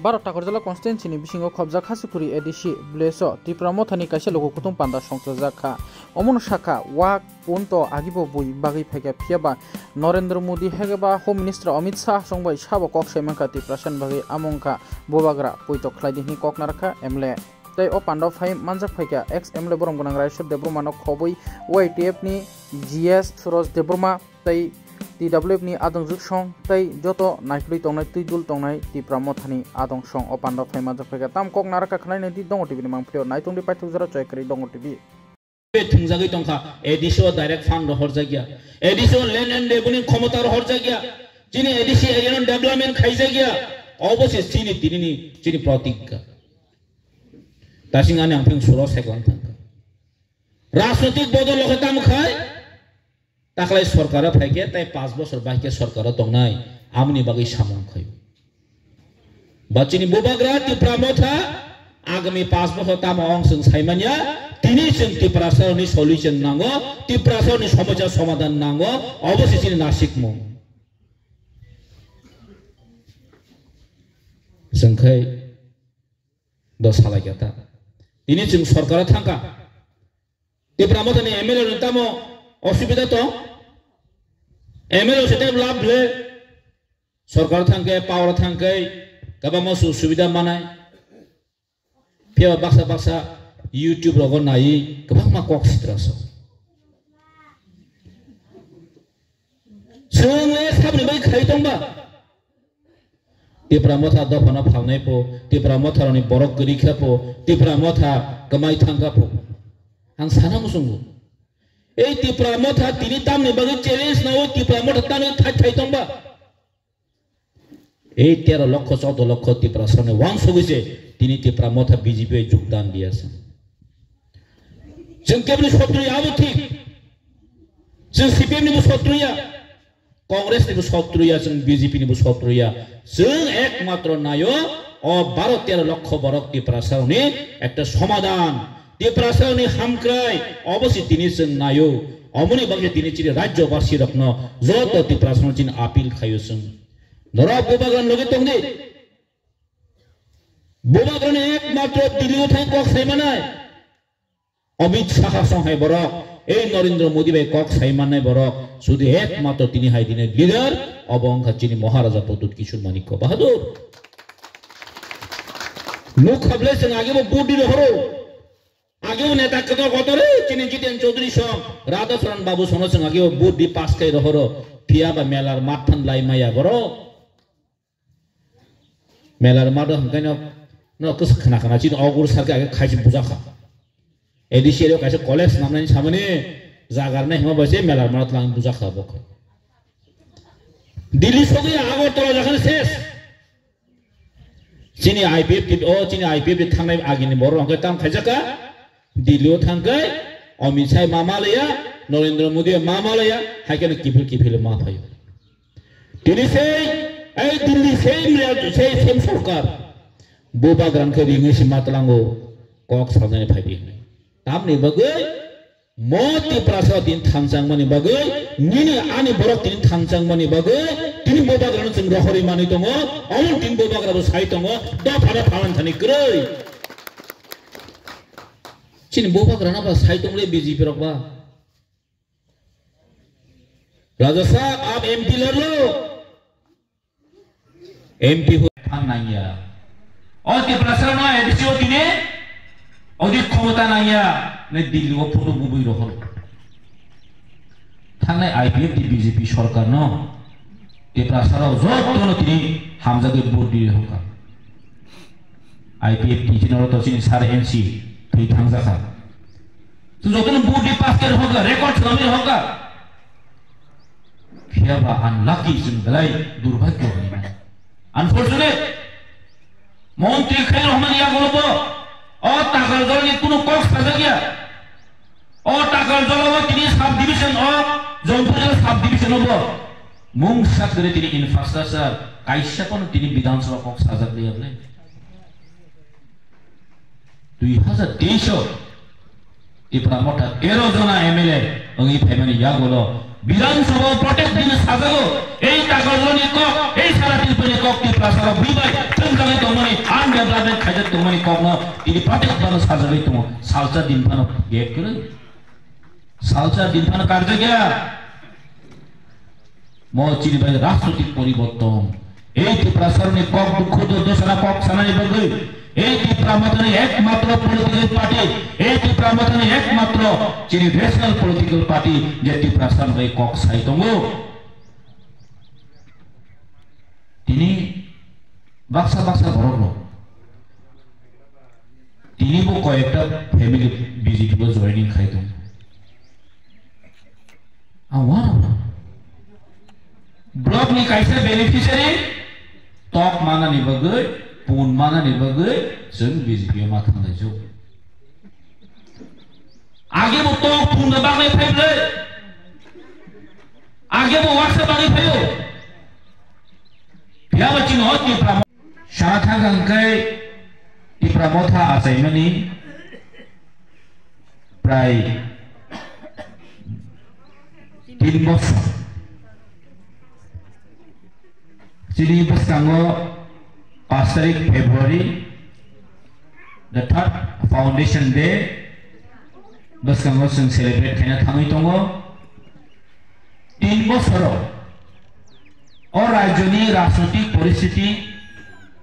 Barot Takorjala constituency bisingo khobja khasukuri edisi bleso Tripura mothani kaisa logo kutung panda songchojaka omon shaka wak punto agibo bui bagi phege phiaba Narendra Modi hegeba Home Minister Amit Shah songbai sabo kok semanka Tripura san bagi amongka bobagra poito khlaidini kok narkha emle tai o panda phai manjak phaika ex emle borong gonang Raishab Debruma no khoboi YTF ni GS Suroj Debruma tai TWF ni adong juk song tai joto naikli tongnai tuidul tongnai Tripura mothani adong song o panda phai manjak phaika tam kok naraka khnai nei di dongo tv ni mangphio naitung di paithuk jara choikri dongo tv thungjagui tongkha ADCO direct fund horjagya ADCO land and revenue ক্ষমতার horjagya যিনি ADC area development খাইজাগিয়া অবশেষে চিনি তিনি চিনি প্রতিজ্ঞা তাসিংআনি আমফিং সুর সেকন থাকা রাজনৈতিক বদল লখতাম খায় তাকলাই সরকার ফাইকে তাই 5 বছর বাকি সরকার তংনাই আমনি বাগি সামং খাই বাচিনি বুবাগ্রা Tripura মথা আগামী 5 বছর তাম অংশং সাইমানিয়া তিনি जों Tripura सरनि सल्युशन नांगो Tripura सरनि समस्या समाधान नांगो अवश्य नासिक मो जोंखै दसालायगाता তিনি जों सरकार थांका Tripura मथानि एमएलए नतामो असुविधा तो एमएलए से लाभ ले सरकार थांके पावर थांके गबामा सुविधा मानाय फिया बाक्सा बाक्सा YouTube रगो नाय गोबां मा कक सित्रासो जोंले साबनि बै खायदोंबा Tripura मथा दफाना फावनाय पो Tripura मथानि बरक गरिखा पो Tripura मथा गमाय थांगा पो आं साना मुसुंगु এই Tripura মথা তিনি তামনি বাগি চ্যালেঞ্জ নাও Tripura মথা তানি থাইতংবা এই 13 লক্ষ 14 লক্ষ Tripura সনে ওয়াংশ গইছে তিনি Tripura মথা বিজেপি এ যোগদান দিয়েছেন जों केबल शत्रुयाबो ठीक जों सीपीएम निबो शत्रुया कांग्रेस निबो शत्रुया जों बीजेपी निबो शत्रुया जों एकमात्र नायो ओ 12-13 লক্ষ বরক Tripura সাউনি একটা সমাধান Tripura সাউনি হামক্রাই অবশ্যই তিনি जों नायो अमनि बागे তিনি চিরে রাজ্যবাসী রত্ন যত Tripura সাউনি চিন আপিল খাইयो जों ধরা গোবাগান লগে তংদি গোবাগান একমাত্র দিল্লি থাই কক সাইমানায় অমিত শাহ সহায় বরক এই নরেন্দ্র মোদী ভাই কক সাইমানায় বরক শুধু একমাত্র তিনি হাই দিনের লিডার অবংখা চিনি মহারাজা প্রদ্যুৎ কিশোর মানিক্য বাহাদুর লোক খাবলে जों আগেও বুডি রহরো আগেও নেতা কত কতরে চিনি জিতেন চৌধুরী সং রাধাচরণ বাবু সন जों আগেও বুডি পাস খাই রহরো ফিয়া বা মেলার মাথান লাই মায়া বড় মেলার মাদ হংকাইন ন কস খানা খানা চিন অগুর সারকে আগে খাইছি বুঝাখা एडीसी रे कासे कॉलेज नामनानि सामने जागारनाय हिमा बसे मेलार मात लां बुजा खाबो दिल्ली सगै आगरतला जाखान शेष चिनि आईपीएफ ओ चिनि आईपीएफ थांनाय आगिनि बर रंगे ताम खायजाका दिल्लीयाव थांगाय अमित शाह मामालया नरेंद्र मोदी मामालया हायकेन किफिल मा फायो दिल्ली से ए दिल्ली से सेम सरकार बोबा ग्रानखौ रिङेसि मातलांगो कक सालनाय फायदि तामनि बागै मो Tripura साव दिन थांजांमानि बागै निनि आनि बरक दिन थांजांमानि बागै दिन बोबाग्रानो जों रहरि मानि दङ अमन दिन बोबाग्राबो साइ दङ दफाना फालान थानि ग्रै चिन बोबाग्राना बा साइ दंले बीजेपी रकबा राजा साहब आप एमपी लड़ लो एमपी हो थांनाया और Tripura साव ना एडीसीओ दिने অধিক ক্ষমতা নাইয়া নে দিল্লি ও ফটো বুবই রহল থানাই আইপিএফ দি বিজেপি সরকার ন Tripura সারাও যতন তিনি হামজাকে ভোট দিয়ে হকা আইপিএফ টি চিনর তো চিনি সার এনসি তুই থাংজাখা তো যতন ভোট দি পাস করে হকা রেকর্ড খালামে হকা ফিয়াবা আনলাকি जों গলাই দুর্ভাগ্য আনফরচুনেট মন্ত্রী খাই রহমান ইয়া গলবো और टाकार जल ने कुनो कक्स साजा गया और टाकार जल वो तिनी सब डिवीजन और जौनपुर सब डिवीजन हो मुंग साकरे तिनी इंफ्रास्ट्रक्चर काइसा कोन तिनी विधानसभा कक्स साजा गया बले 2023 Tripura मोटा 13 जना एमएलए अंगी फेमनि या गोलो বিধানসভা প্রটেক্ট দিন সাজাগো এই টাকা জনি কক এই সারা তিলপনি কক Tripura সারা বুইবাই তুমি জানি তো মনি Parliament kaja tumani kokno ini pratik bano sajagai tumo salsa dinpano gap kere salsa dinpano karja gya mo chini bai রাজনৈতিক পরিবর্তন এই ত্রিপুরাসরণে কক দুঃখ দোষনা কক সানানি বগৈ এই ত্রিপুরা মতনে একমাত্র পলিটিক্যাল পার্টি এই ত্রিপুরা মতনে একমাত্র চিনি ন্যাশনাল পলিটিক্যাল পার্টি যে ত্রিপুরাসরণে কক সাই দঙ্গো তিনি বাক্সা বাক্সা বড় তিনি বো কয়েকটা ফ্যামিলি বিজেপি বো জয়েনিং খাইতো আওয়ান ब्लॉक नि कायसे बेनिफिशियरी टॉप माना नि बगै पुन माना नि बगै जों बीजेपी मा थांनाय जो आगे बो टॉप पुन बागै फैले आगे बो वासे बागै फैयो बियाव चिनो हति प्रा शाथा गंकै इप्रामथा आसाइमनि प्राय 3 বছর Sini bersanggo 5 tarik Februari the third foundation day bersanggo sing celebrate kena thangai tongo 3 বছর और राज्यनि राजनैतिक परिस्थिति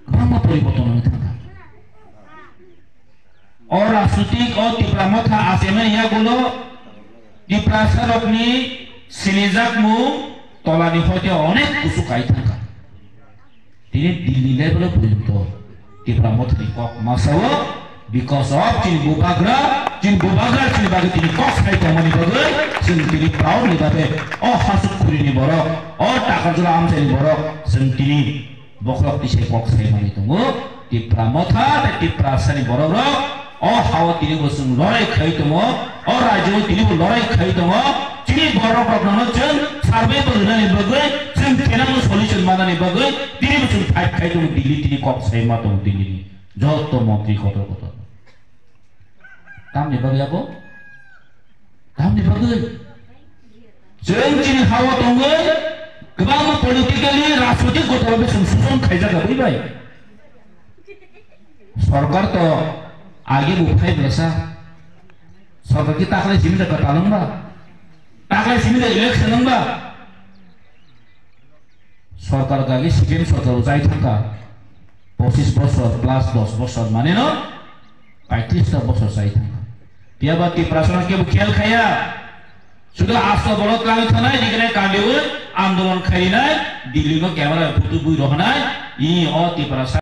गोबां परिवर्तन होनो थांगा और राजनैतिक और टिप्रामथा आसेमे यागुलो टिप्रासरकनि सिनिजाकमु तलानि हते अनेक उसुकाय थांगा তিনি দিল্লি লেভেলে পর্যন্ত টিপ্রামথনি কক মাসাও because of চিন বুবাগরা চিন বাগে তিনি কক সাই কমনি বগে চিন তিনি প্রাউডলি ভাবে ও হাসুক করিনি বড় ও টাকা জলা আমসানি বড় চিন তিনি বখলক দিছে কক সাই মানি দङो টিপ্রামথা টিপ্রাসানি বড় বড় ও হাও তিনি বসুন লড়াই খাই দङ ও রাজ্য তিনি লড়াই খাই দङ চিনি বড় প্রবলেম जों সার্ভে বলনানি বগে जों কেনানো সলিউশন মানানি বগে তিনি বসুন ফাইট খাই দङ দিল্লি তিনি কক সাই মা দङ দিল্লি যত মন্ত্রী কত কত তামনি বগে যাবো তামনি বগে जों চিনি হাওয়া দङ गोबां पलिटिकली राजनीतिक गथ'बो जों सुसन खायजा गाबैबाय सरकार तो आगे बुफाय ब्रसा सरकार की ताकले जिमिदा कटालंबा ताकले जिमिदा इलेक्शन नंबा सरकार गागे सिकेम सरकार जाय थाका 25 বছর प्लस 10 বছর माने न 35 বছর जाय थाका पियाबा टिप्रासना के खेल खाया सुदा आस्था बलत लाङै थानाय दिगने कान्देउ आन्दोलन खायनाय दिल्लीनो क्यामेरा फुटु बुइ रहनाय इ अ टिप्रासा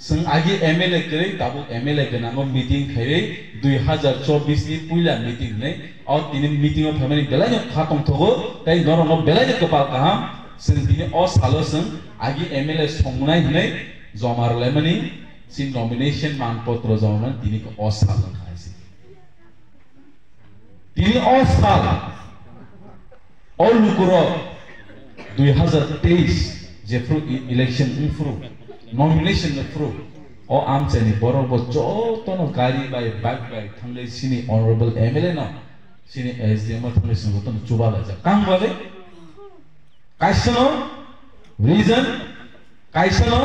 जों आगे एमएलए करे दाबो एमएलए गनांगो मीटिंग खायै 2024 नि पहिला मीटिंग नै और तिनि मीटिंग अफ फेमिली बेलाय खातम थगो ताइ नरनो बेलाय कपाल काहाम जों दिने अ सालो जों आगे एमएलए संनाय हनै जमारले मानि सि नॉमिनेशन मानपत्र जमाना दिनि अ सालो खायसि दिनि अ साल all lukuro 2023 जेफ्रु इलेक्शन इफ्रु nomination फ्रु ओ आमचेनि बरोबो जतनो गारि बाय बाइक बाय थांलै सिनि ऑनरेबल एमएलए न सिनि एसडीएम थांलै संगतन चुबाला जा काम बाले काइसनो रीजन काइसनो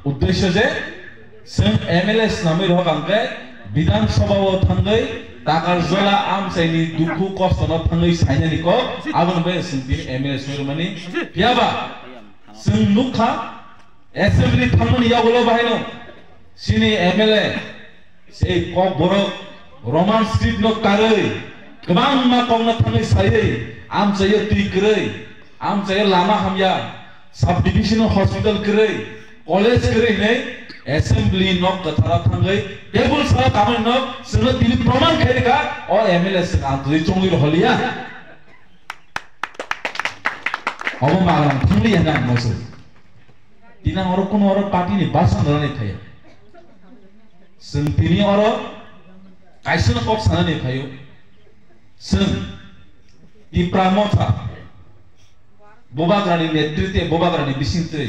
उद्देश्य जे जों एमएलए नामै रहगांगे विधानसभाव थांलै ताकार जला आमचेनि दुखु कष्टन थांलै साइनानि को आबन बे सिनि एमएलए सुरमानि पियाबा जों नुखा एसेंबली थांमोन यावलो बाहायनो सिनि एमएलए से कक बर रोमान स्ट्रीट न कारै गोबां मा कमना थांलै सायै आमचेयो तुइ करै आमचेयो लामा हामया सब डिविजन हॉस्पिटल करै कॉलेज करै नै एसेंबली न कथारा थांलै टेबल सा कामन न सर दिली प्रमाण खायका और एमएलए से आंतरि चंगि रहलिया अब मागलां थांलै हना मसो दिना और कोनो और पार्टी नि बासन रहने थायो जों तिनि और काइसन कक सानानै थायो जों टिप्रामथा बोबाग्रानि नेतृत्व बोबाग्रानि बिसिंत्रै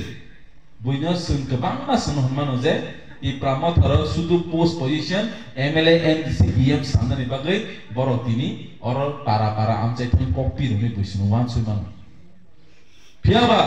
बुइनो जों गोबां मासन हनमानो जे टिप्रामथार सुदु post position MLA MDC EM सानानै बागै बर तिनि और पारा पारा आमचाइ थां कक पिरुनि बुइसनो वान सुमान फियाबा